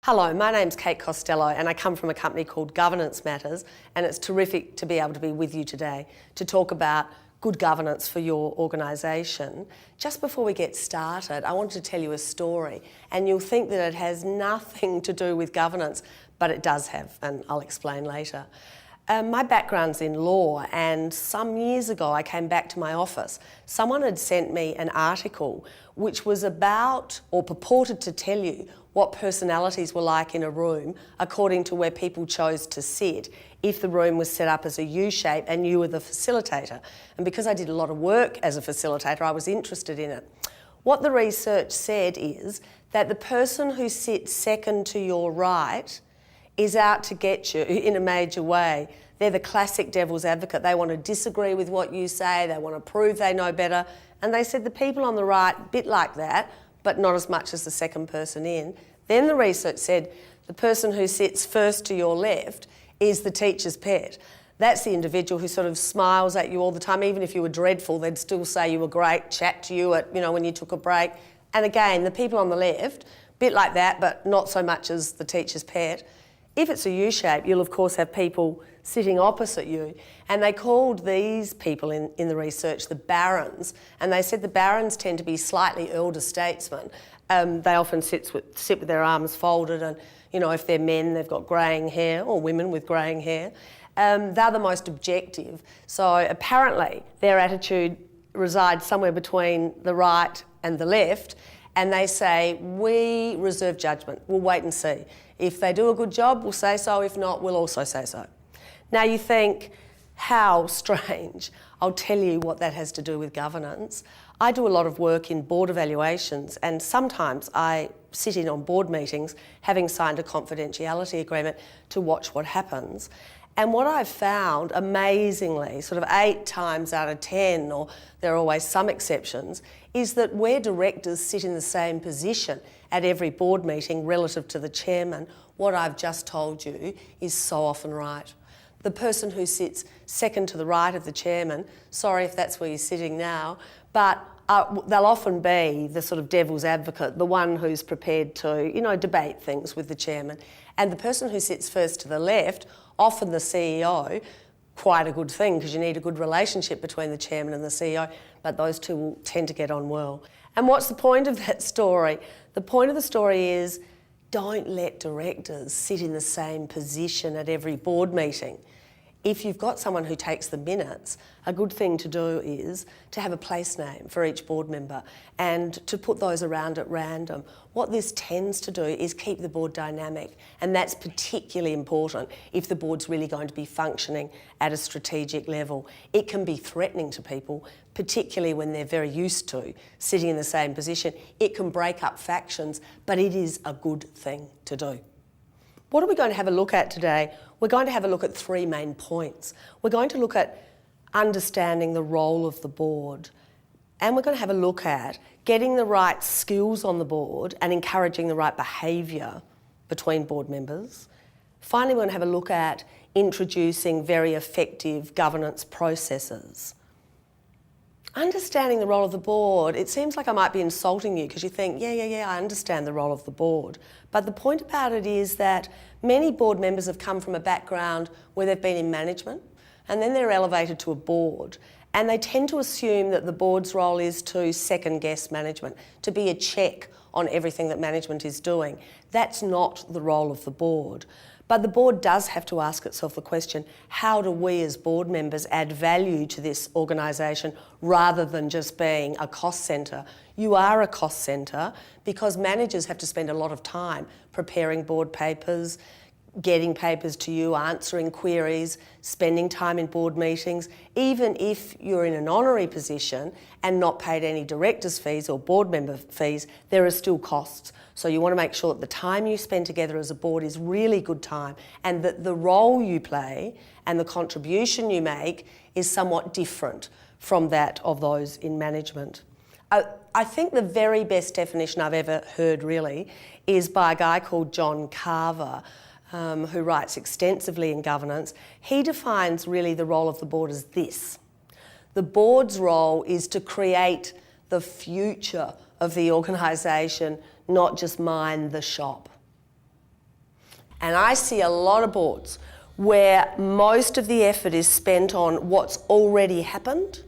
Hello, my name's Kate Costello and I come from a company called Governance Matters, and it's terrific to be able to be with you today to talk about good governance for your organisation. Just before we get started, I wanted to tell you a story, and you'll think that it has nothing to do with governance, but it does have, and I'll explain later. My background's in law, and some years ago I came back to my office. Someone had sent me an article which was about, or purported to tell you, what personalities were like in a room according to where people chose to sit if the room was set up as a U-shape and you were the facilitator. And because I did a lot of work as a facilitator, I was interested in it. What the research said is that the person who sits second to your right is out to get you in a major way. They're the classic devil's advocate. They want to disagree with what you say, they want to prove they know better. And they said the people on the right, a bit like that, but not as much as the second person in. Then the research said the person who sits first to your left is the teacher's pet. That's the individual who sort of smiles at you all the time. Even if you were dreadful, they'd still say you were great, chat to you at, when you took a break. And again, the people on the left, a bit like that, but not so much as the teacher's pet. If it's a U-shape, you'll of course have people sitting opposite you. And they called these people in the research the barons. And they said the barons tend to be slightly elder statesmen. They often sit with their arms folded, and if they're men, they've got greying hair, or women with greying hair. They're the most objective. So apparently their attitude resides somewhere between the right and the left. And they say, we reserve judgment, we'll wait and see. If they do a good job, we'll say so. If not, we'll also say so. Now you think, how strange. I'll tell you what that has to do with governance. I do a lot of work in board evaluations, and sometimes I sit in on board meetings having signed a confidentiality agreement to watch what happens. And what I've found, amazingly, sort of 8 times out of 10, or there are always some exceptions, is that where directors sit in the same position at every board meeting relative to the chairman, what I've just told you is so often right. The person who sits second to the right of the chairman, sorry if that's where you're sitting now, but they'll often be the sort of devil's advocate, the one who's prepared to, debate things with the chairman. And the person who sits first to the left, often the CEO, quite a good thing because you need a good relationship between the chairman and the CEO, but those two will tend to get on well. And what's the point of that story? The point of the story is don't let directors sit in the same position at every board meeting. If you've got someone who takes the minutes, a good thing to do is to have a place name for each board member and to put those around at random. What this tends to do is keep the board dynamic, and that's particularly important if the board's really going to be functioning at a strategic level. It can be threatening to people, particularly when they're very used to sitting in the same position. It can break up factions, but it is a good thing to do. What are we going to have a look at today? We're going to have a look at 3 main points. We're going to look at understanding the role of the board, and we're going to have a look at getting the right skills on the board and encouraging the right behaviour between board members. Finally, we're going to have a look at introducing very effective governance processes. Understanding the role of the board, it seems like I might be insulting you because you think, yeah, I understand the role of the board. But the point about it is that many board members have come from a background where they've been in management and then they're elevated to a board. And they tend to assume that the board's role is to second guess management, to be a check on everything that management is doing. That's not the role of the board. But the board does have to ask itself the question, how do we as board members add value to this organisation rather than just being a cost centre? You are a cost centre because managers have to spend a lot of time preparing board papers, getting papers to you, answering queries, spending time in board meetings. Even if you're in an honorary position and not paid any directors' fees or board member fees, there are still costs. So you want to make sure that the time you spend together as a board is really good time, and that the role you play and the contribution you make is somewhat different from that of those in management. I think the very best definition I've ever heard really is by a guy called John Carver, who writes extensively in governance. He defines really the role of the board as this. The board's role is to create the future of the organisation, not just mind the shop. And I see a lot of boards where most of the effort is spent on what's already happened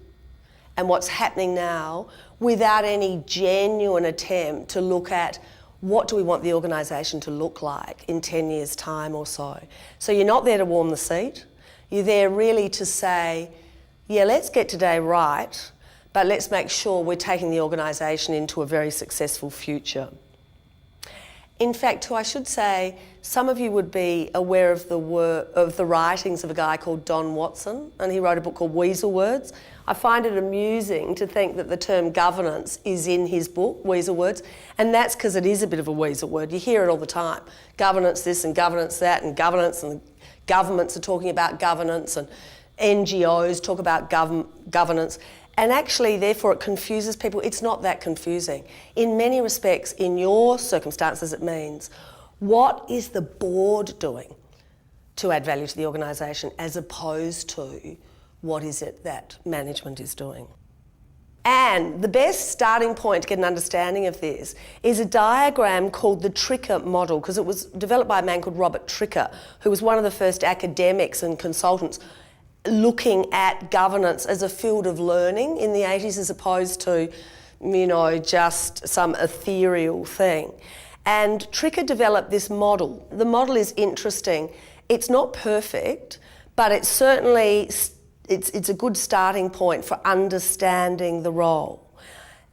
and what's happening now without any genuine attempt to look at what do we want the organisation to look like in 10 years' time or so. So you're not there to warm the seat. You're there really to say, yeah, let's get today right, but let's make sure we're taking the organisation into a very successful future. In fact, I should say, some of you would be aware of the writings of a guy called Don Watson, and he wrote a book called Weasel Words. I find it amusing to think that the term governance is in his book, Weasel Words, and that's because it is a bit of a weasel word. You hear it all the time. Governance this and governance that, and governments are talking about governance, and NGOs talk about governance. And actually, therefore, it confuses people. It's not that confusing. In many respects, in your circumstances, it means, what is the board doing to add value to the organisation, as opposed to what is it that management is doing? And the best starting point to get an understanding of this is a diagram called the Tricker model, because it was developed by a man called Robert Tricker, who was one of the first academics and consultants looking at governance as a field of learning in the 80s, as opposed to, just some ethereal thing. And Tricker developed this model. The model is interesting. It's not perfect, but it's certainly, it's a good starting point for understanding the role.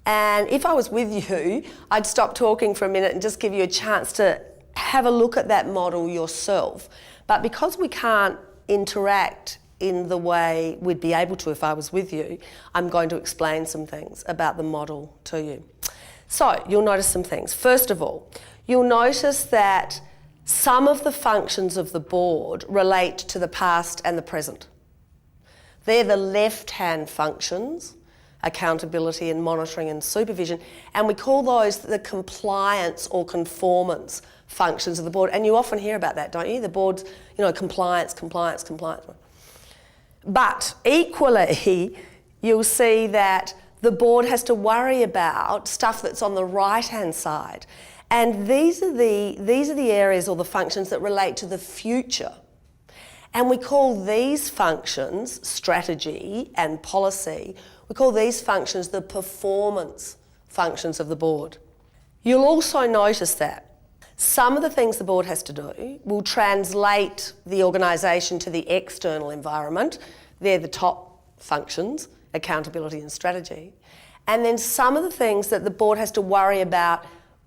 And if I was with you, I'd stop talking for a minute and just give you a chance to have a look at that model yourself. But because we can't interact in the way we'd be able to if I was with you, I'm going to explain some things about the model to you. So you'll notice some things. First of all, you'll notice that some of the functions of the board relate to the past and the present. They're the left-hand functions, accountability and monitoring and supervision, and we call those the compliance or conformance functions of the board. And you often hear about that, don't you? The board's, compliance. But equally, you'll see that the board has to worry about stuff that's on the right-hand side. And these are the areas or the functions that relate to the future. And we call these functions, strategy and policy, we call these functions the performance functions of the board. You'll also notice that some of the things the board has to do will translate the organisation to the external environment. They're the top functions, accountability and strategy. And then some of the things that the board has to worry about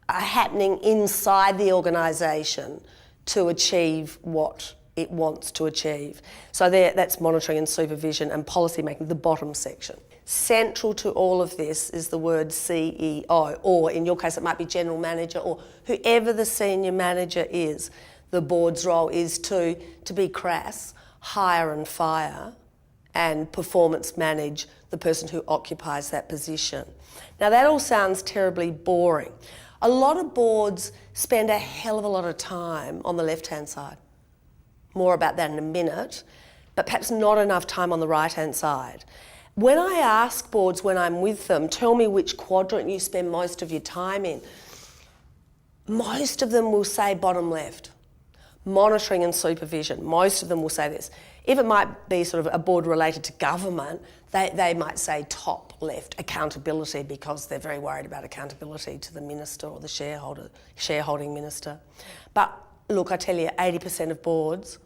are happening inside the organisation to achieve what it wants to achieve. So that's monitoring and supervision and policy making, the bottom section. Central to all of this is the word CEO, or in your case it might be general manager, or whoever the senior manager is. The board's role is to be crass, hire and fire, and performance manage the person who occupies that position. Now that all sounds terribly boring. A lot of boards spend a hell of a lot of time on the left-hand side. More about that in a minute, but perhaps not enough time on the right-hand side. When I ask boards when I'm with them, tell me which quadrant you spend most of your time in, most of them will say bottom left. Monitoring and supervision, most of them will say this. If it might be sort of a board related to government, they might say top left, accountability, because they're very worried about accountability to the minister or the shareholding minister. But look, I tell you, 80% of boards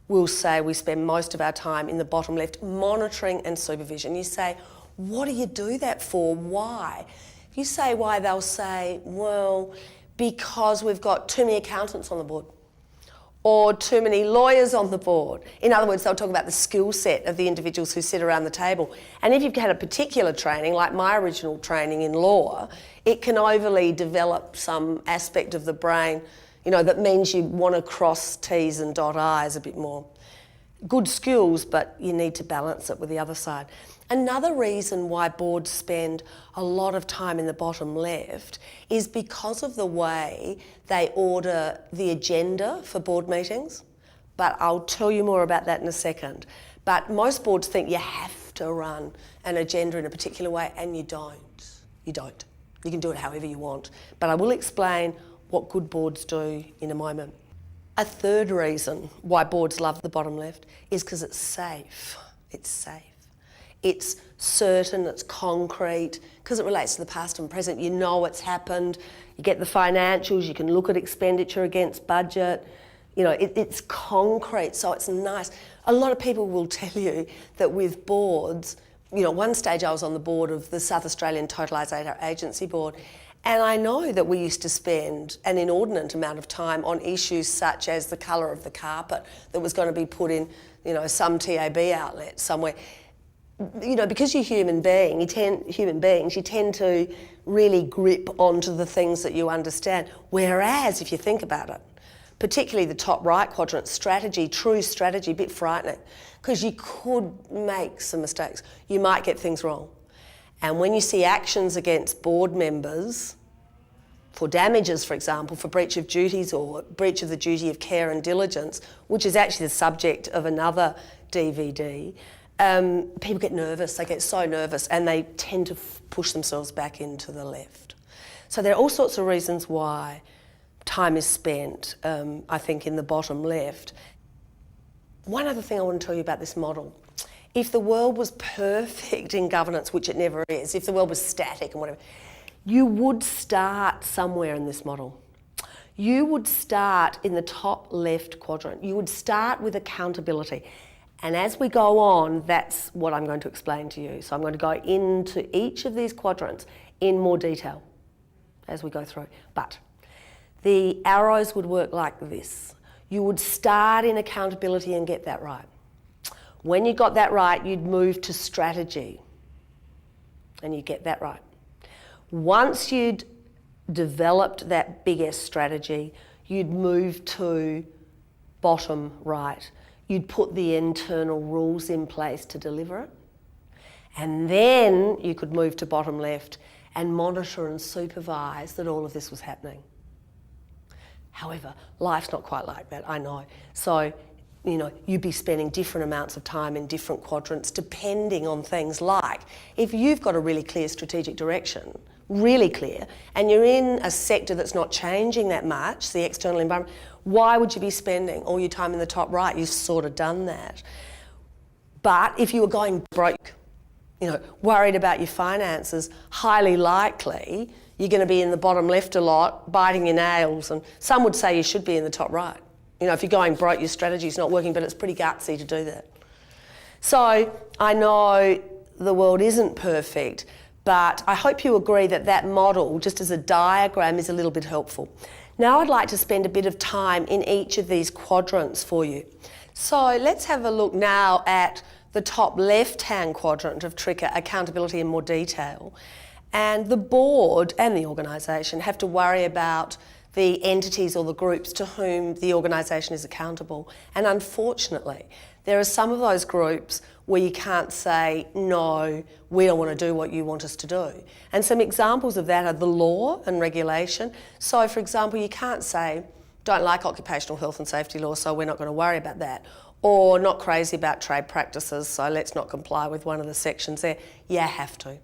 will say we spend most of our time in the bottom left, monitoring and supervision. You say, what do you do that for? Why? If you say why, they'll say, well, because we've got too many accountants on the board, or too many lawyers on the board. In other words, they'll talk about the skill set of the individuals who sit around the table. And if you've had a particular training, like my original training in law, it can overly develop some aspect of the brain, that means you want to cross T's and dot I's a bit more. Good skills, but you need to balance it with the other side. Another reason why boards spend a lot of time in the bottom left is because of the way they order the agenda for board meetings. But I'll tell you more about that in a second. But most boards think you have to run an agenda in a particular way, and you don't. You don't. You can do it however you want. But I will explain what good boards do in a moment. A third reason why boards love the bottom left is because it's safe. It's safe. It's certain, it's concrete, because it relates to the past and present. You know what's happened, you get the financials, you can look at expenditure against budget. You know, it's concrete, so it's nice. A lot of people will tell you that with boards, you know, one stage I was on the board of the South Australian Totalisator Agency Board, and I know that we used to spend an inordinate amount of time on issues such as the colour of the carpet that was going to be put in, you know, some TAB outlet somewhere. You know, because you're human beings, you tend to really grip onto the things that you understand. Whereas, if you think about it, particularly the top right quadrant, strategy, true strategy, a bit frightening, because you could make some mistakes. You might get things wrong. And when you see actions against board members for damages, for example, for breach of duties or breach of the duty of care and diligence, which is actually the subject of another DVD, people get nervous, they get so nervous, and they tend to push themselves back into the left. So there are all sorts of reasons why time is spent, I think, in the bottom left. One other thing I want to tell you about this model. If the world was perfect in governance, which it never is, if the world was static and whatever, you would start somewhere in this model. You would start in the top left quadrant. You would start with accountability. And as we go on, that's what I'm going to explain to you. So I'm going to go into each of these quadrants in more detail as we go through. But the arrows would work like this. You would start in accountability and get that right. When you got that right, you'd move to strategy and you get that right. Once you'd developed that big S strategy, you'd move to bottom right. You'd put the internal rules in place to deliver it. And then you could move to bottom left and monitor and supervise that all of this was happening. However, life's not quite like that, I know. So, you know, you'd be spending different amounts of time in different quadrants depending on things like, if you've got a really clear strategic direction, really clear, and you're in a sector that's not changing that much, the external environment, why would you be spending all your time in the top right? You've sort of done that. But if you were going broke, you know, worried about your finances, highly likely you're going to be in the bottom left a lot, biting your nails, and some would say you should be in the top right. You know, if you're going broke, your strategy's not working, but it's pretty gutsy to do that. So I know the world isn't perfect, but I hope you agree that that model, just as a diagram, is a little bit helpful. Now I'd like to spend a bit of time in each of these quadrants for you. So let's have a look now at the top left-hand quadrant of TRICA, accountability in more detail. And the board and the organisation have to worry about the entities or the groups to whom the organisation is accountable. And unfortunately, there are some of those groups where you can't say, no, we don't want to do what you want us to do. And some examples of that are the law and regulation. So, for example, you can't say, don't like occupational health and safety law, so we're not going to worry about that. Or not crazy about trade practices, so let's not comply with one of the sections there. You have to.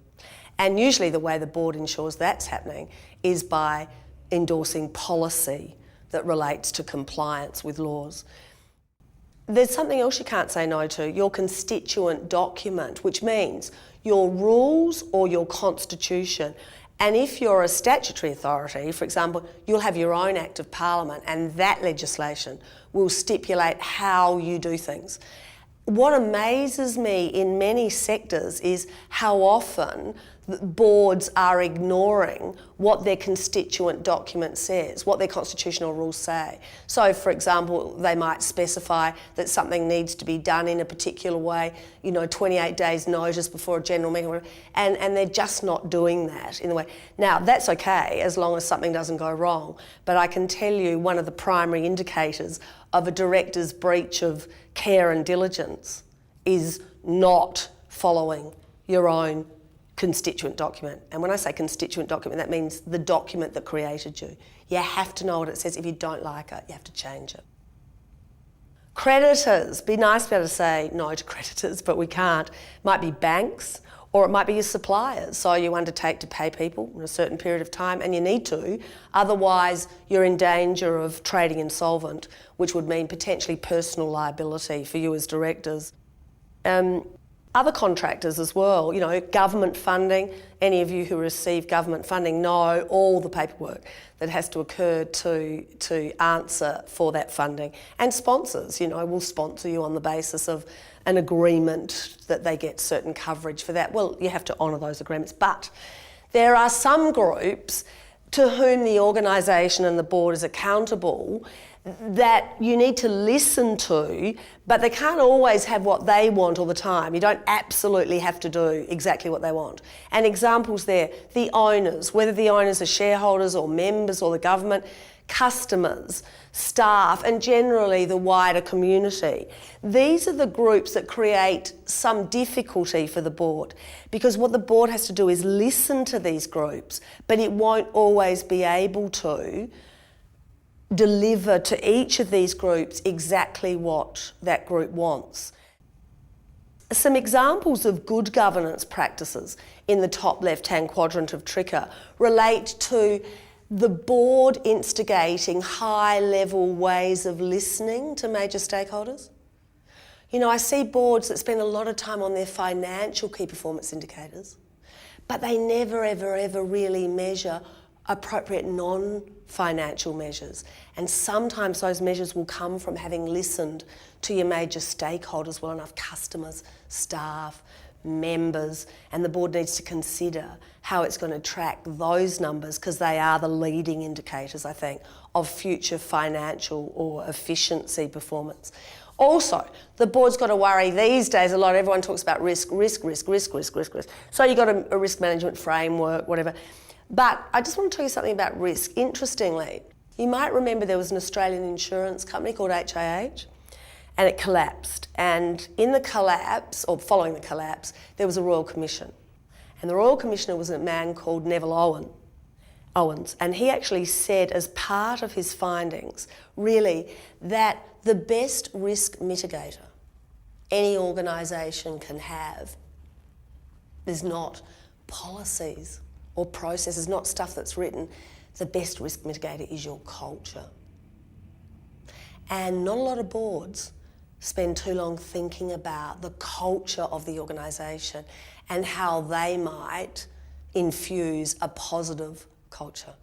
And usually the way the board ensures that's happening is by endorsing policy that relates to compliance with laws. There's something else you can't say no to, your constituent document, which means your rules or your constitution. And if you're a statutory authority, for example, you'll have your own Act of Parliament, and that legislation will stipulate how you do things. What amazes me in many sectors is how often boards are ignoring what their constituent document says, what their constitutional rules say. So, for example, they might specify that something needs to be done in a particular way, 28 days notice before a general meeting, and they're just not doing that in the way. Now, that's okay as long as something doesn't go wrong, but I can tell you one of the primary indicators of a director's breach of care and diligence is not following your own constituent document. And when I say constituent document, that means the document that created you. You have to know what it says. If you don't like it, you have to change it. Creditors. Be nice to be able to say no to creditors, but we can't. Might be banks Or it might be your suppliers, so you undertake to pay people in a certain period of time, and you need to, otherwise you're in danger of trading insolvent, which would mean potentially personal liability for you as directors. Other contractors as well, government funding. Any of you who receive government funding know all the paperwork that has to occur to answer for that funding. And sponsors, will sponsor you on the basis of an agreement that they get certain coverage for that. Well, you have to honour those agreements. But there are some groups to whom the organisation and the board is accountable that you need to listen to, but they can't always have what they want all the time. You don't absolutely have to do exactly what they want. And examples there, the owners, whether the owners are shareholders or members or the government, customers, staff, and generally the wider community. These are the groups that create some difficulty for the board, because what the board has to do is listen to these groups, but it won't always be able to deliver to each of these groups exactly what that group wants. Some examples of good governance practices in the top left-hand quadrant of TRICA relate to the board instigating high-level ways of listening to major stakeholders. I see boards that spend a lot of time on their financial key performance indicators, but they never, ever, ever really measure appropriate non-financial measures. And sometimes those measures will come from having listened to your major stakeholders well enough, customers, staff, members, and the board needs to consider how it's going to track those numbers, because they are the leading indicators, I think, of future financial or efficiency performance. Also, the board's got to worry these days a lot. Everyone talks about risk. So you've got a risk management framework, whatever. But I just want to tell you something about risk. Interestingly, you might remember there was an Australian insurance company called HIH, and it collapsed. And in the collapse, or following the collapse, there was a Royal Commission. And the Royal Commissioner was a man called Neville Owens. And he actually said, as part of his findings, really, that the best risk mitigator any organisation can have is not policies or processes, not stuff that's written. The best risk mitigator is your culture. And not a lot of boards spend too long thinking about the culture of the organisation and how they might infuse a positive culture.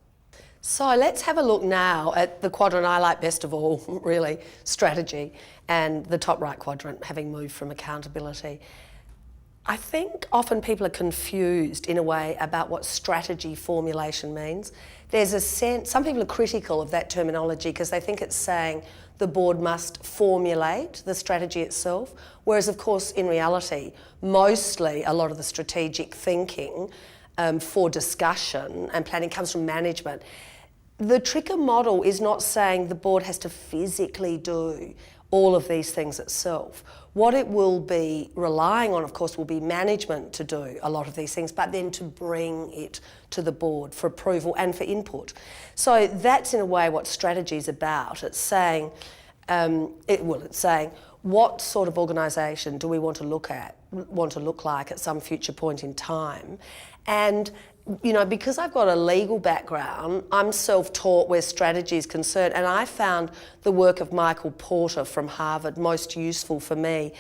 So let's have a look now at the quadrant I like best of all, really, strategy, and the top right quadrant, having moved from accountability. I think often people are confused in a way about what strategy formulation means. There's a sense, some people are critical of that terminology because they think it's saying the board must formulate the strategy itself, whereas of course in reality, mostly a lot of the strategic thinking for discussion and planning comes from management. The TRICA model is not saying the board has to physically do all of these things itself. What it will be relying on, of course, will be management to do a lot of these things, but then to bring it to the board for approval and for input. So that's in a way what strategy is about. It's saying, it's saying what sort of organisation do we want to look like at some future point in time, and because I've got a legal background, I'm self-taught where strategy is concerned, and I found the work of Michael Porter from Harvard most useful for me.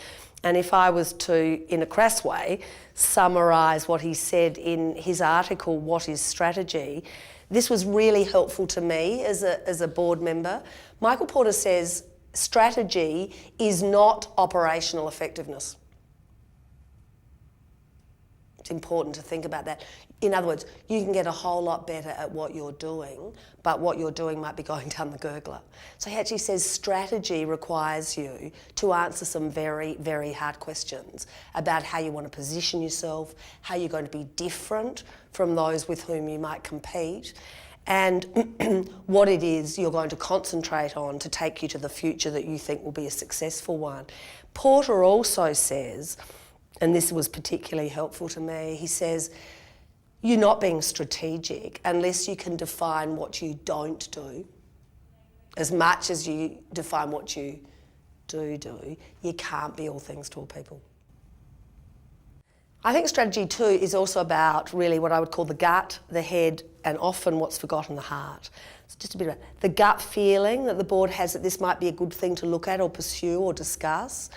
And if I was to, in a crass way, summarise what he said in his article, What is Strategy?, this was really helpful to me as a board member. Michael Porter says, strategy is not operational effectiveness. It's important to think about that. In other words, you can get a whole lot better at what you're doing, but what you're doing might be going down the gurgler. So he actually says strategy requires you to answer some very, very hard questions about how you want to position yourself, how you're going to be different from those with whom you might compete, and what it is you're going to concentrate on to take you to the future that you think will be a successful one. Porter also says, and this was particularly helpful to me, he says, you're not being strategic unless you can define what you don't do. As much as you define what you do, you can't be all things to all people. I think strategy 2 is also about really what I would call the gut, the head, and often what's forgotten, the heart. It's just a bit about the gut feeling that the board has that this might be a good thing to look at or pursue or discuss,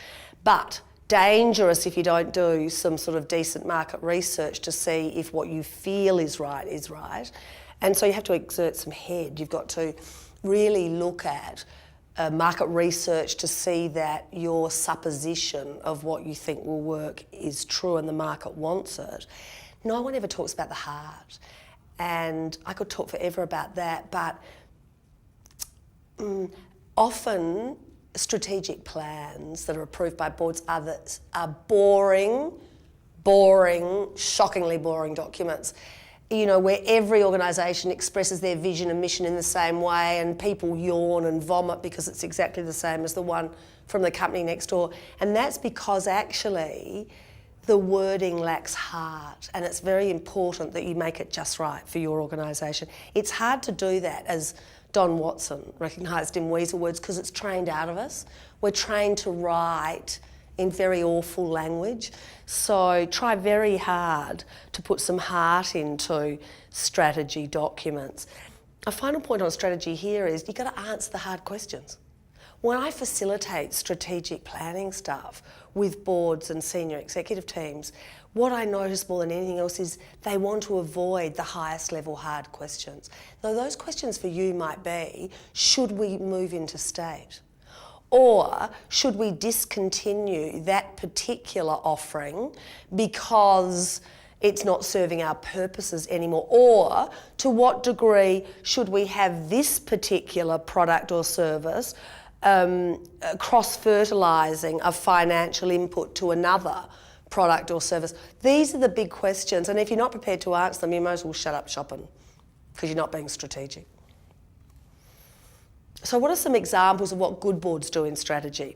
but dangerous if you don't do some sort of decent market research to see if what you feel is right. And so you have to exert some head. You've got to really look at market research to see that your supposition of what you think will work is true and the market wants it. No one ever talks about the heart. And I could talk forever about that, but often strategic plans that are approved by boards are boring, shockingly boring documents. You know, where every organisation expresses their vision and mission in the same way and people yawn and vomit because it's exactly the same as the one from the company next door. And that's because actually the wording lacks heart, and it's very important that you make it just right for your organisation. It's hard to do that, as Don Watson recognised in Weasel Words, because it's trained out of us. We're trained to write in very awful language. So try very hard to put some heart into strategy documents. A final point on strategy here is you've got to answer the hard questions. When I facilitate strategic planning stuff with boards and senior executive teams, what I notice more than anything else is they want to avoid the highest level hard questions. Now those questions for you might be, should we move into state? Or should we discontinue that particular offering because it's not serving our purposes anymore? Or to what degree should we have this particular product or service cross-fertilising a financial input to another product or service? These are the big questions, and if you're not prepared to answer them, you might as well shut up shopping because you're not being strategic. So what are some examples of what good boards do in strategy?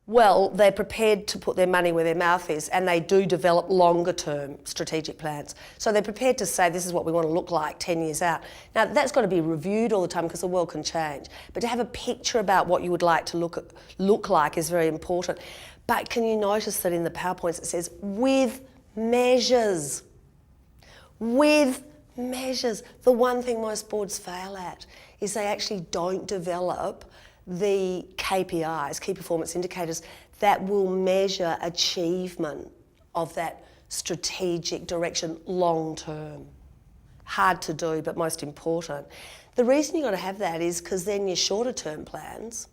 Well, they're prepared to put their money where their mouth is, and they do develop longer term strategic plans. So they're prepared to say this is what we want to look like 10 years out. Now that's got to be reviewed all the time because the world can change. But to have a picture about what you would like to look like is very important. But can you notice that in the PowerPoints it says with measures? With measures. The one thing most boards fail at is they actually don't develop the KPIs, key performance indicators, that will measure achievement of that strategic direction long term. Hard to do, but most important. The reason you've got to have that is because then your shorter term plans,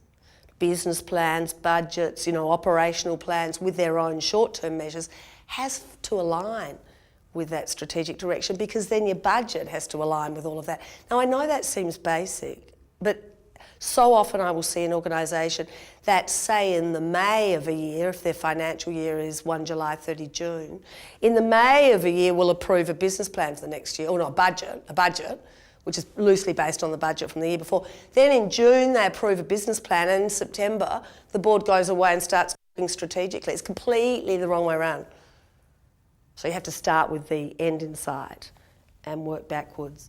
business plans, budgets, operational plans with their own short term measures has to align with that strategic direction, because then your budget has to align with all of that. Now I know that seems basic, but so often I will see an organisation that, say in the May of a year, if their financial year is 1 July, 30 June, in the May of a year will approve a business plan for the next year, or not a budget, which is loosely based on the budget from the year before. Then in June they approve a business plan, and in September the board goes away and starts thinking strategically. It's completely the wrong way around. So you have to start with the end in sight and work backwards.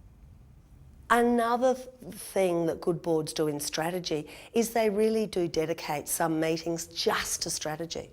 Another thing that good boards do in strategy is they really do dedicate some meetings just to strategy.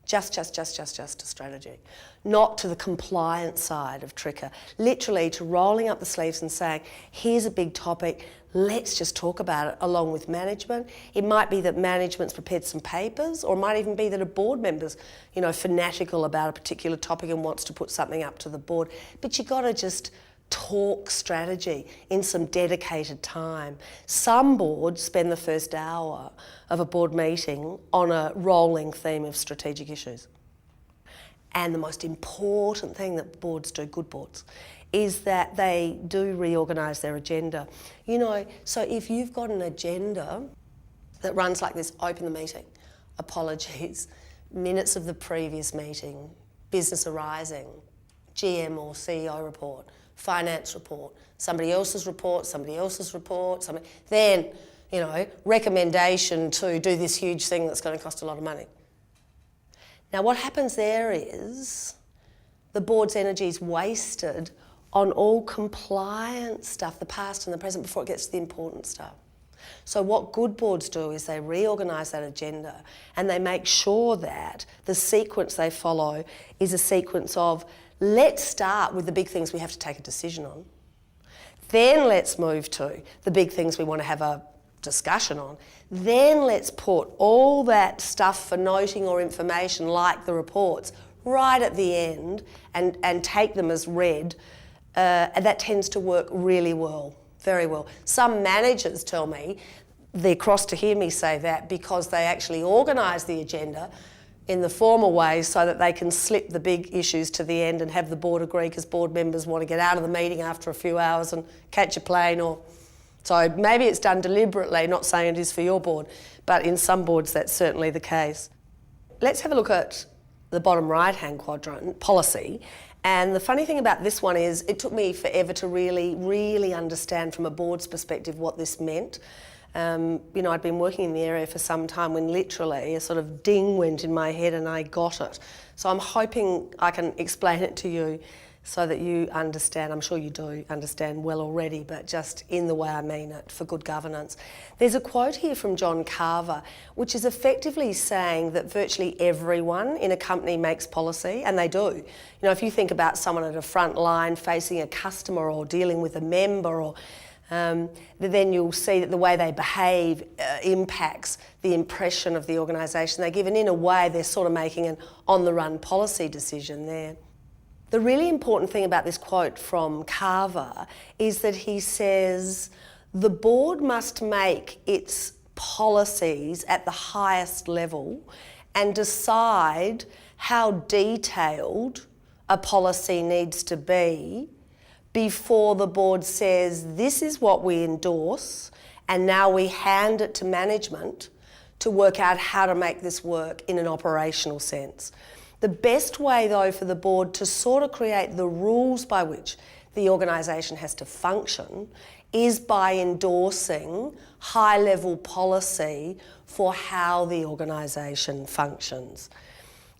Just to strategy. Not to the compliance side of TRICA. Literally to rolling up the sleeves and saying, here's a big topic, let's just talk about it along with management. It might be that management's prepared some papers, or it might even be that a board member's, fanatical about a particular topic and wants to put something up to the board. But you've got to just talk strategy in some dedicated time. Some boards spend the first hour of a board meeting on a rolling theme of strategic issues. And the most important thing that boards do, good boards, is that they do reorganise their agenda. So if you've got an agenda that runs like this: open the meeting, apologies, minutes of the previous meeting, business arising, GM or CEO report, finance report, somebody else's report, then, recommendation to do this huge thing that's going to cost a lot of money. Now what happens there is the board's energy is wasted on all compliance stuff, the past and the present, before it gets to the important stuff. So what good boards do is they reorganise that agenda and they make sure that the sequence they follow is a sequence of, let's start with the big things we have to take a decision on. Then let's move to the big things we want to have a discussion on. Then let's put all that stuff for noting or information, like the reports, right at the end and take them as read. And that tends to work really well, very well. Some managers tell me they're cross to hear me say that because they actually organise the agenda in the formal way so that they can slip the big issues to the end and have the board agree, because board members want to get out of the meeting after a few hours and catch a plane. Or so maybe it's done deliberately, not saying it is for your board, but in some boards that's certainly the case. Let's have a look at the bottom right-hand quadrant, policy. And the funny thing about this one is it took me forever to really understand from a board's perspective what this meant. I'd been working in the area for some time when literally a sort of ding went in my head and I got it. So I'm hoping I can explain it to you so that you understand. I'm sure you do understand well already, but just in the way I mean it, for good governance. There's a quote here from John Carver, which is effectively saying that virtually everyone in a company makes policy, and they do. If you think about someone at a front line facing a customer or dealing with a member, or then you'll see that the way they behave impacts the impression of the organisation they give, and in a way they're sort of making an on-the-run policy decision there. The really important thing about this quote from Carver is that he says the board must make its policies at the highest level and decide how detailed a policy needs to be before the board says this is what we endorse, and now we hand it to management to work out how to make this work in an operational sense. The best way though for the board to sort of create the rules by which the organisation has to function is by endorsing high-level policy for how the organisation functions.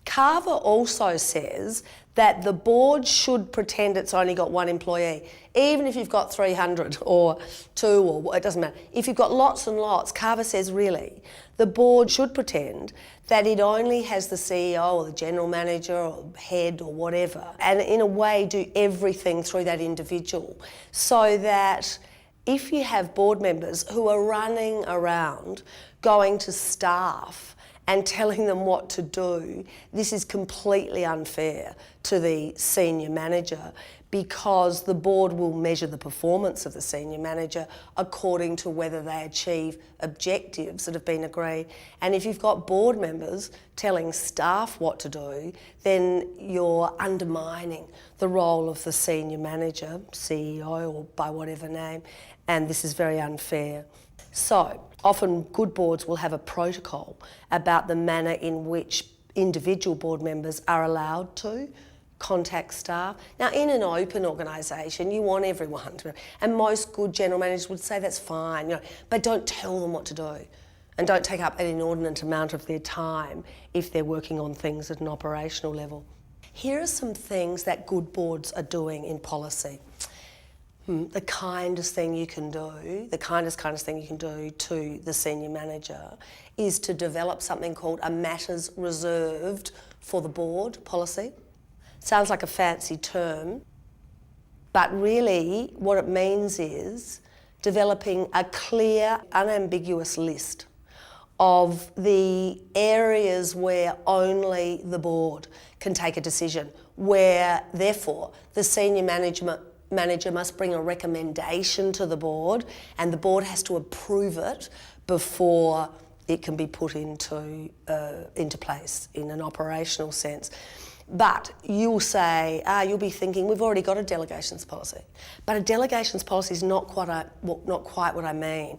Carver also says that the board should pretend it's only got one employee, even if you've got 300 or 2 or it doesn't matter. If you've got lots and lots, Carver says really, the board should pretend that it only has the CEO or the general manager or head or whatever, and in a way do everything through that individual, so that if you have board members who are running around going to staff and telling them what to do, this is completely unfair to the senior manager, because the board will measure the performance of the senior manager according to whether they achieve objectives that have been agreed. And if you've got board members telling staff what to do, then you're undermining the role of the senior manager, CEO or by whatever name, and this is very unfair. So, often good boards will have a protocol about the manner in which individual board members are allowed to contact staff. Now, in an open organisation, you want everyone to, and most good general managers would say that's fine, but don't tell them what to do, and don't take up an inordinate amount of their time if they're working on things at an operational level. Here are some things that good boards are doing in policy. The kindest thing you can do, the kindest thing you can do to the senior manager is to develop something called a matters reserved for the board policy. Sounds like a fancy term, but really what it means is developing a clear, unambiguous list of the areas where only the board can take a decision, where therefore the senior manager must bring a recommendation to the board, and the board has to approve it before it can be put into place in an operational sense. But you'll say, you'll be thinking, we've already got a delegations policy. But a delegations policy is not quite what I mean.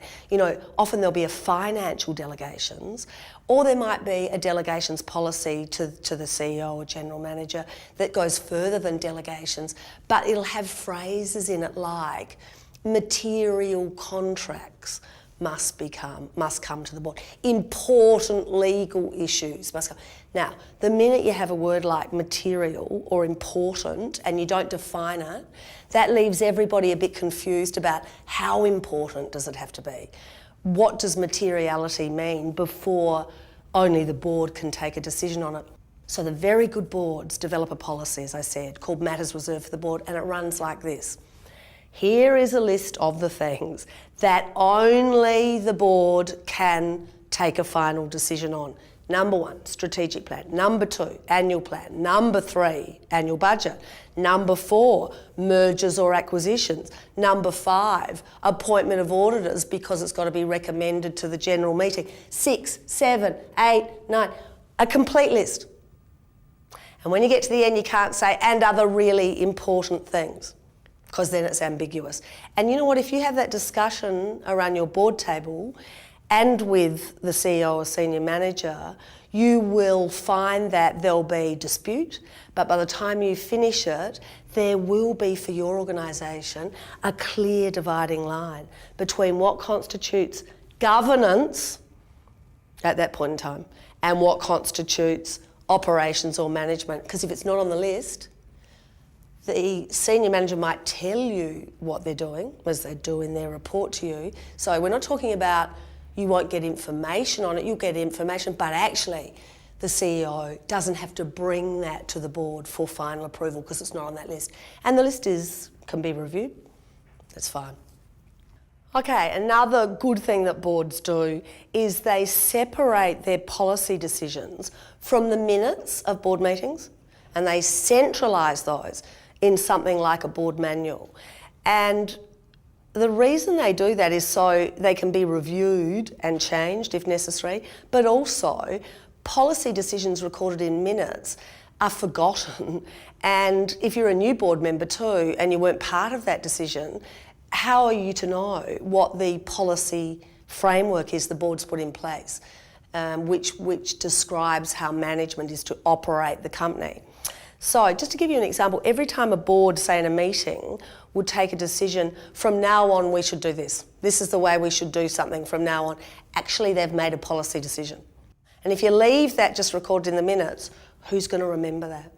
Often there'll be a financial delegations, or there might be a delegations policy to the CEO or general manager that goes further than delegations, but it'll have phrases in it like material contracts must come to the board. Important legal issues must come. Now, the minute you have a word like material or important and you don't define it, that leaves everybody a bit confused about how important does it have to be. What does materiality mean before only the board can take a decision on it? So the very good boards develop a policy, as I said, called Matters Reserved for the Board, and it runs like this. Here is a list of the things that only the board can take a final decision on. Number 1, strategic plan. Number 2, annual plan. Number 3, annual budget. Number 4, mergers or acquisitions. Number 5, appointment of auditors because it's got to be recommended to the general meeting. 6, 7, 8, 9, a complete list. And when you get to the end, you can't say, and other really important things, because then it's ambiguous. And you know what, if you have that discussion around your board table and with the CEO or senior manager, you will find that there'll be dispute, but by the time you finish it, there will be for your organisation a clear dividing line between what constitutes governance at that point in time and what constitutes operations or management. Because if it's not on the list, the senior manager might tell you what they're doing, as they do in their report to you. So we're not talking about you won't get information on it, you'll get information, but actually the CEO doesn't have to bring that to the board for final approval because it's not on that list. And the list can be reviewed, that's fine. Okay, another good thing that boards do is they separate their policy decisions from the minutes of board meetings and they centralise those in something like a board manual. And the reason they do that is so they can be reviewed and changed if necessary, but also policy decisions recorded in minutes are forgotten. And if you're a new board member too and you weren't part of that decision, how are you to know what the policy framework is the board's put in place, which describes how management is to operate the company? So just to give you an example, every time a board, say in a meeting, would take a decision, from now on we should do this. This is the way we should do something from now on. Actually, they've made a policy decision. And if you leave that just recorded in the minutes, who's going to remember that?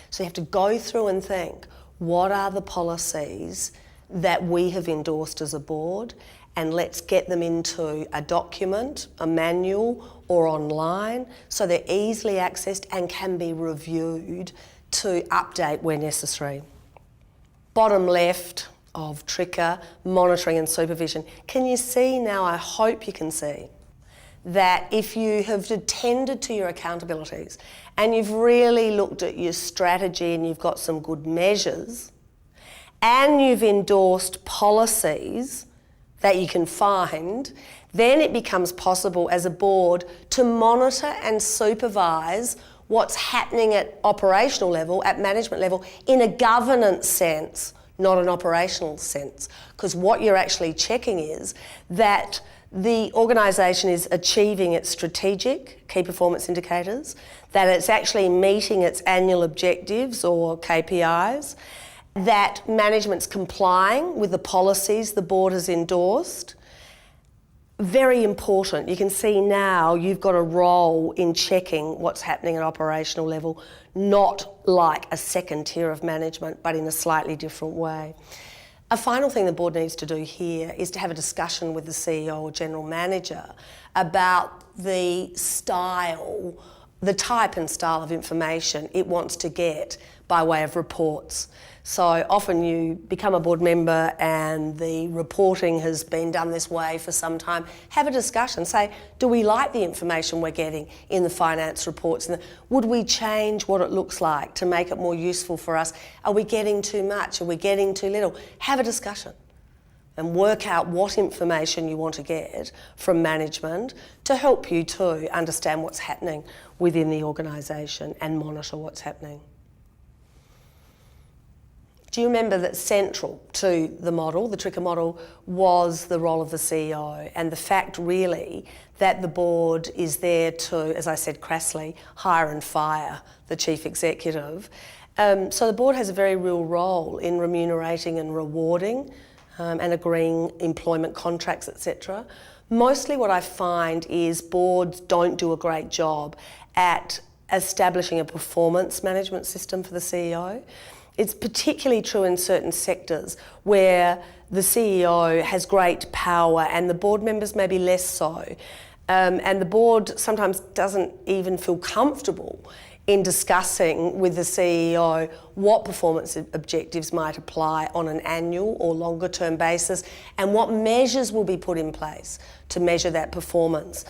So you have to go through and think, what are the policies that we have endorsed as a board, and let's get them into a document, a manual or online so they're easily accessed and can be reviewed to update where necessary. Bottom left of TRICA, monitoring and supervision. Can you see now, I hope you can see, that if you have attended to your accountabilities and you've really looked at your strategy and you've got some good measures, and you've endorsed policies that you can find, then it becomes possible as a board to monitor and supervise what's happening at operational level, at management level, in a governance sense, not an operational sense. Because what you're actually checking is that the organisation is achieving its strategic key performance indicators, that it's actually meeting its annual objectives or KPIs, that management's complying with the policies the board has endorsed. Very important. You can see now you've got a role in checking what's happening at operational level, not like a second tier of management, but in a slightly different way. A final thing the board needs to do here is to have a discussion with the CEO or general manager about the style, the type and style of information it wants to get by way of reports. So often you become a board member and the reporting has been done this way for some time. Have a discussion, say, do we like the information we're getting in the finance reports? Would we change what it looks like to make it more useful for us? Are we getting too much? Are we getting too little? Have a discussion and work out what information you want to get from management to help you to understand what's happening within the organisation and monitor what's happening. Do you remember that central to the model, the TRICA model, was the role of the CEO and the fact really that the board is there to, as I said crassly, hire and fire the chief executive. So the board has a very real role in remunerating and rewarding and agreeing employment contracts, etc. Mostly what I find is boards don't do a great job at establishing a performance management system for the CEO. It's particularly true in certain sectors where the CEO has great power and the board members maybe less so. And the board sometimes doesn't even feel comfortable in discussing with the CEO what performance objectives might apply on an annual or longer term basis and what measures will be put in place to measure that performance.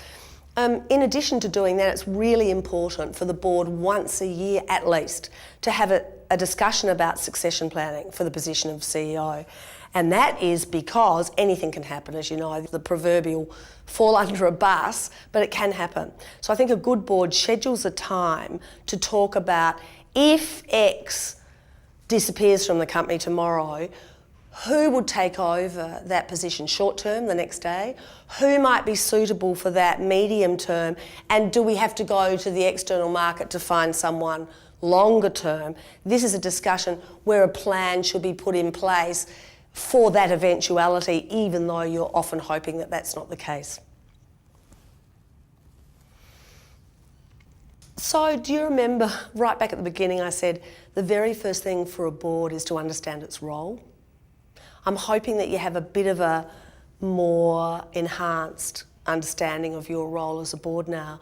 In addition to doing that, it's really important for the board once a year at least to have a discussion about succession planning for the position of CEO. And that is because anything can happen, as you know, the proverbial fall under a bus, but it can happen. So I think a good board schedules a time to talk about if X disappears from the company tomorrow, who would take over that position short term, the next day? Who might be suitable for that medium term? And do we have to go to the external market to find someone longer term? This is a discussion where a plan should be put in place for that eventuality, even though you're often hoping that that's not the case. So do you remember right back at the beginning I said the very first thing for a board is to understand its role? I'm hoping that you have a bit of a more enhanced understanding of your role as a board now.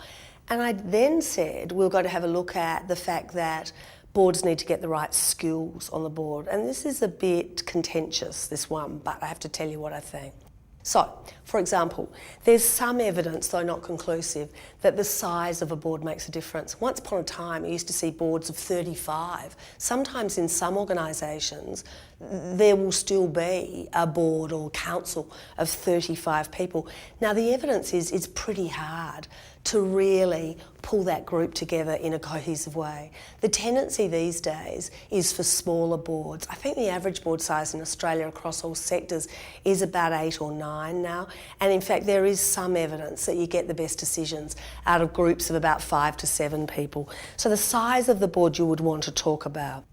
And I then said we're going to have a look at the fact that boards need to get the right skills on the board. And this is a bit contentious, this one, but I have to tell you what I think. So, for example, there's some evidence, though not conclusive, that the size of a board makes a difference. Once upon a time, I used to see boards of 35. Sometimes in some organisations, there will still be a board or council of 35 people. Now, the evidence is it's pretty hard to really pull that group together in a cohesive way. The tendency these days is for smaller boards. I think the average board size in Australia across all sectors is about 8 or 9 now. And in fact, there is some evidence that you get the best decisions out of groups of about 5 to 7 people. So the size of the board you would want to talk about.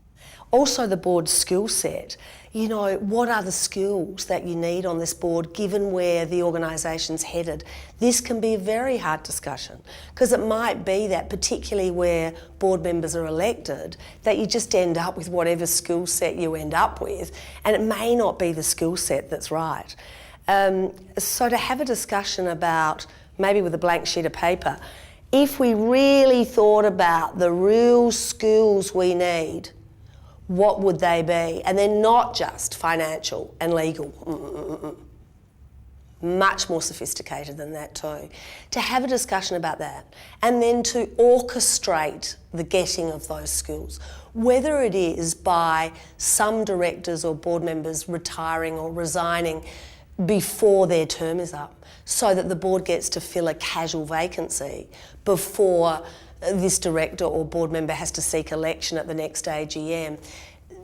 Also the board's skill set. You know, what are the skills that you need on this board given where the organisation's headed? This can be a very hard discussion because it might be that particularly where board members are elected that you just end up with whatever skill set you end up with and it may not be the skill set that's right. So to have a discussion about, maybe with a blank sheet of paper, if we really thought about the real skills we need, what would they be? And they're not just financial and legal. Much more sophisticated than that too. To have a discussion about that and then to orchestrate the getting of those skills, whether it is by some directors or board members retiring or resigning before their term is up, so that the board gets to fill a casual vacancy before this director or board member has to seek election at the next AGM.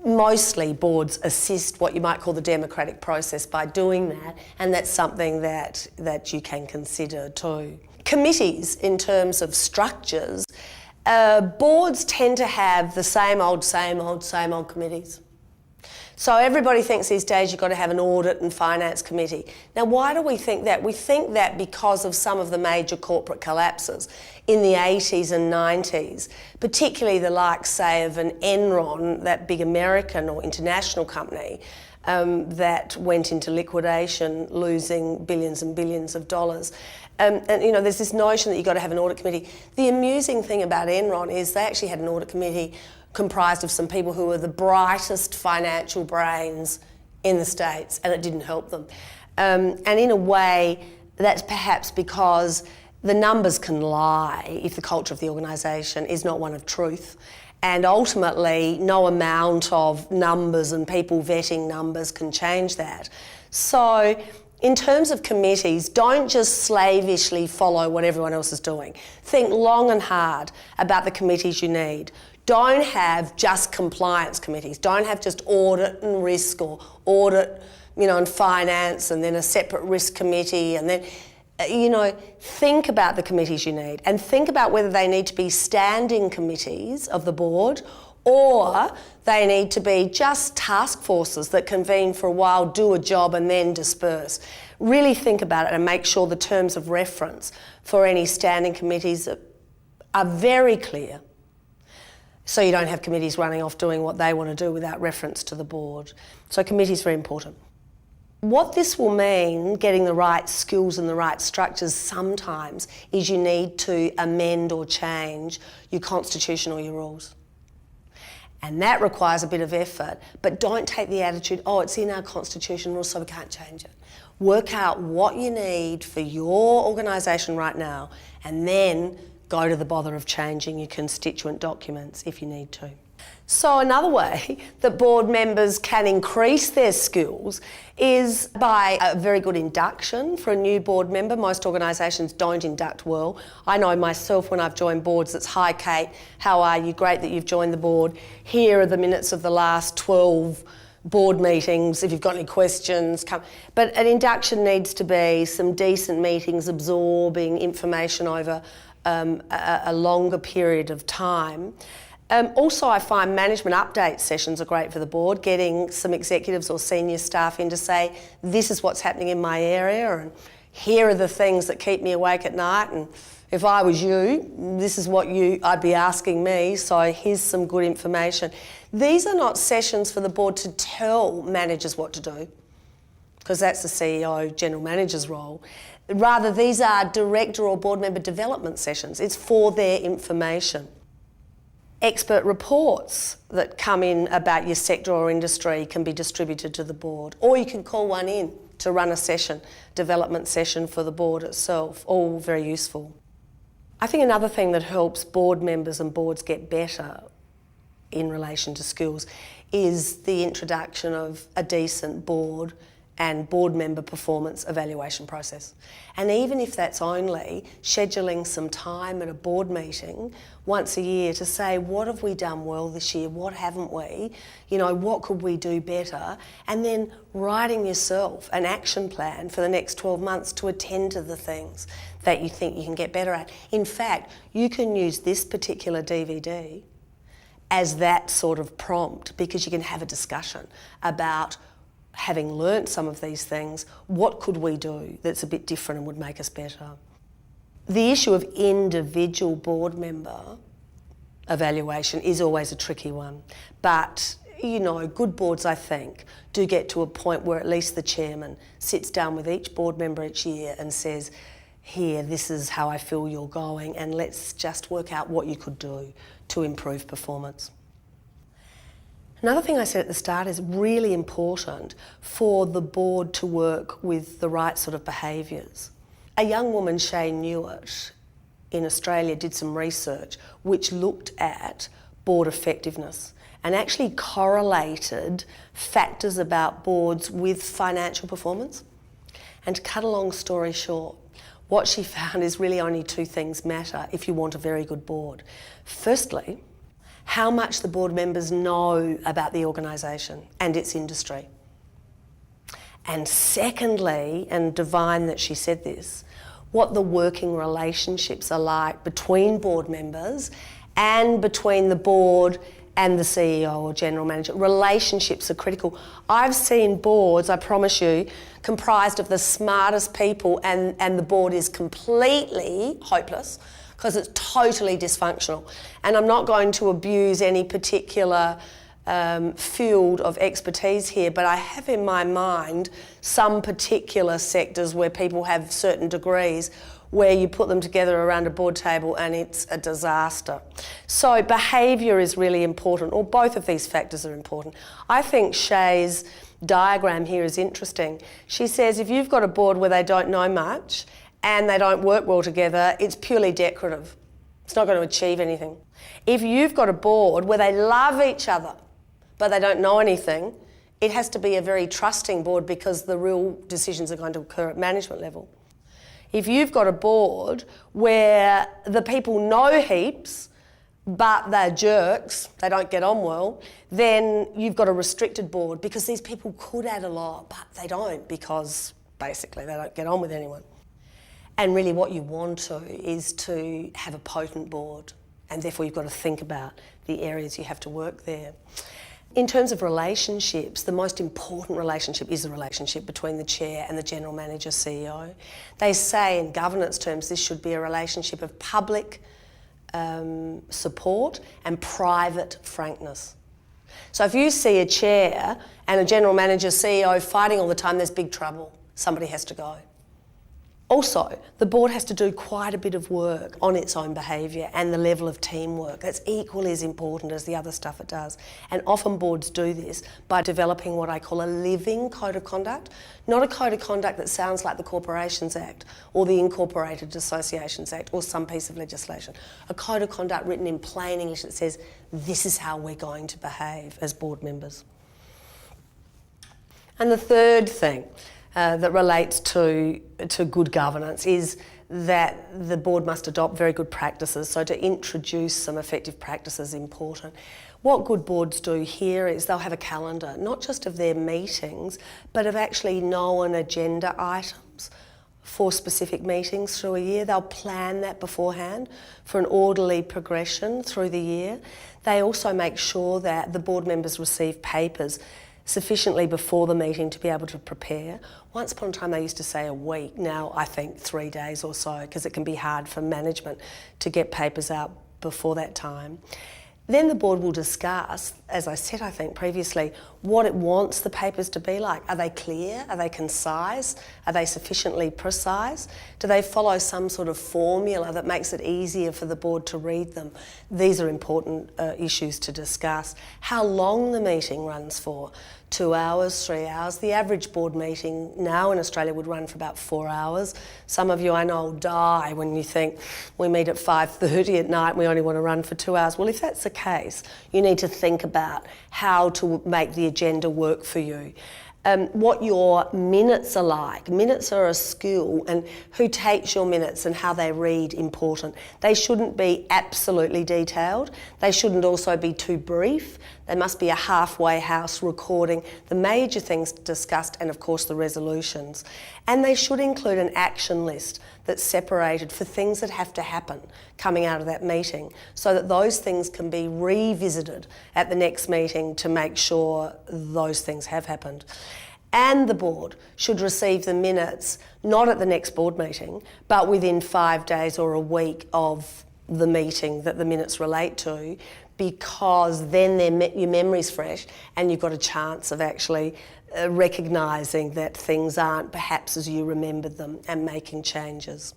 Mostly boards assist what you might call the democratic process by doing that, and that's something that you can consider too. Committees, in terms of structures, boards tend to have the same old committees. So everybody thinks these days you've got to have an audit and finance committee. Now, why do we think that? We think that because of some of the major corporate collapses in the 80s and 90s, particularly the likes, say, of an Enron, that big American or international company that went into liquidation, losing billions and billions of dollars. And you know, there's this notion that you've got to have an audit committee. The amusing thing about Enron is they actually had an audit committee comprised of some people who were the brightest financial brains in the States, and it didn't help them. And in a way, that's perhaps because the numbers can lie if the culture of the organisation is not one of truth. And ultimately, no amount of numbers and people vetting numbers can change that. So, in terms of committees, don't just slavishly follow what everyone else is doing. Think long and hard about the committees you need. Don't have just compliance committees. Don't have just audit and risk or audit, you know, and finance and then a separate risk committee and then, you know, think about the committees you need and think about whether they need to be standing committees of the board or they need to be just task forces that convene for a while, do a job and then disperse. Really think about it and make sure the terms of reference for any standing committees are very clear. So you don't have committees running off doing what they want to do without reference to the board. So committees are very important. What this will mean, getting the right skills and the right structures sometimes, is you need to amend or change your constitution or your rules. And that requires a bit of effort, but don't take the attitude, oh, it's in our constitution rules, so we can't change it. Work out what you need for your organisation right now, and then go to the bother of changing your constituent documents if you need to. So another way that board members can increase their skills is by a very good induction for a new board member. Most organisations don't induct well. I know myself when I've joined boards, it's, hi Kate, how are you? Great that you've joined the board. Here are the minutes of the last 12 board meetings. If you've got any questions, come. But an induction needs to be some decent meetings, absorbing information over a longer period of time. Also, I find management update sessions are great for the board, getting some executives or senior staff in to say, this is what's happening in my area, and here are the things that keep me awake at night, and if I was you, this is what I'd be asking me, so here's some good information. These are not sessions for the board to tell managers what to do, because that's the CEO, general manager's role. Rather, these are director or board member development sessions. It's for their information. Expert reports that come in about your sector or industry can be distributed to the board, or you can call one in to run a session, development session for the board itself, all very useful. I think another thing that helps board members and boards get better in relation to skills is the introduction of a decent board and board member performance evaluation process. And even if that's only scheduling some time at a board meeting once a year to say, what have we done well this year, what haven't we, what could we do better, and then writing yourself an action plan for the next 12 months to attend to the things that you think you can get better at. In fact, you can use this particular DVD as that sort of prompt, because you can have a discussion about, having learnt some of these things, what could we do that's a bit different and would make us better? The issue of individual board member evaluation is always a tricky one. But, good boards, I think, do get to a point where at least the chairman sits down with each board member each year and says, here, this is how I feel you're going, and let's just work out what you could do to improve performance. Another thing I said at the start is really important for the board to work with the right sort of behaviours. A young woman, Shay Newitt, in Australia did some research which looked at board effectiveness and actually correlated factors about boards with financial performance. And to cut a long story short, what she found is really only two things matter if you want a very good board. Firstly, how much the board members know about the organisation and its industry. And secondly, and divine that she said this, what the working relationships are like between board members and between the board and the CEO or general manager. Relationships are critical. I've seen boards, I promise you, comprised of the smartest people and the board is completely hopeless, because it's totally dysfunctional. And I'm not going to abuse any particular field of expertise here, but I have in my mind some particular sectors where people have certain degrees where you put them together around a board table and it's a disaster. So behaviour is really important, or both of these factors are important. I think Shay's diagram here is interesting. She says if you've got a board where they don't know much and they don't work well together, it's purely decorative. It's not going to achieve anything. If you've got a board where they love each other, but they don't know anything, it has to be a very trusting board because the real decisions are going to occur at management level. If you've got a board where the people know heaps, but they're jerks, they don't get on well, then you've got a restricted board because these people could add a lot, but they don't because basically they don't get on with anyone. And really what you want to is to have a potent board, and therefore you've got to think about the areas you have to work there. In terms of relationships, the most important relationship is the relationship between the chair and the general manager CEO. They say in governance terms this should be a relationship of public support and private frankness. So if you see a chair and a general manager, CEO fighting all the time, there's big trouble. Somebody has to go. Also, the board has to do quite a bit of work on its own behaviour and the level of teamwork. That's equally as important as the other stuff it does. And often boards do this by developing what I call a living code of conduct, not a code of conduct that sounds like the Corporations Act or the Incorporated Associations Act or some piece of legislation. A code of conduct written in plain English that says, this is how we're going to behave as board members. And the third thing that relates to good governance is that the board must adopt very good practices. So to introduce some effective practices is important. What good boards do here is they'll have a calendar, not just of their meetings, but of actually known agenda items for specific meetings through a year. They'll plan that beforehand for an orderly progression through the year. They also make sure that the board members receive papers sufficiently before the meeting to be able to prepare. Once upon a time they used to say a week, now I think 3 days or so, because it can be hard for management to get papers out before that time. Then the board will discuss, as I said I think previously, what it wants the papers to be like. Are they clear? Are they concise? Are they sufficiently precise? Do they follow some sort of formula that makes it easier for the board to read them? These are important issues to discuss. How long the meeting runs for. 2 hours, 3 hours. The average board meeting now in Australia would run for about 4 hours. Some of you I know will die when you think we meet at 5:30 at night and we only want to run for 2 hours. Well, if that's the case, you need to think about how to make the agenda work for you. What your minutes are like. Minutes are a skill, and who takes your minutes and how they read important. They shouldn't be absolutely detailed. They shouldn't also be too brief. They must be a halfway house recording the major things discussed and of course the resolutions. And they should include an action list that's separated for things that have to happen coming out of that meeting, so that those things can be revisited at the next meeting to make sure those things have happened. And the board should receive the minutes not at the next board meeting, but within 5 days or a week of the meeting that the minutes relate to, because then your memory's fresh and you've got a chance of actually recognising that things aren't perhaps as you remembered them and making changes.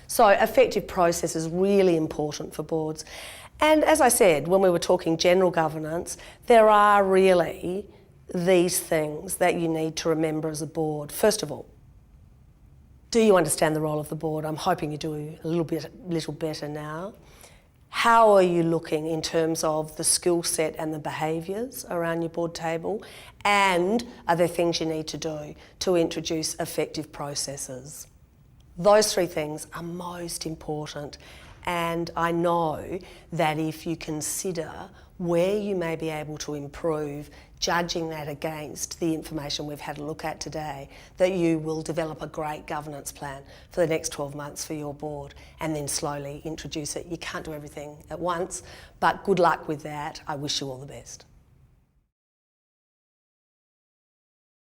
So effective process is really important for boards. And as I said, when we were talking general governance, there are really these things that you need to remember as a board. First of all, do you understand the role of the board? I'm hoping you do a little better now. How are you looking in terms of the skill set and the behaviours around your board table? And are there things you need to do to introduce effective processes? Those three things are most important. And I know that if you consider where you may be able to improve, judging that against the information we've had a look at today, that you will develop a great governance plan for the next 12 months for your board and then slowly introduce it. You can't do everything at once, but good luck with that. I wish you all the best.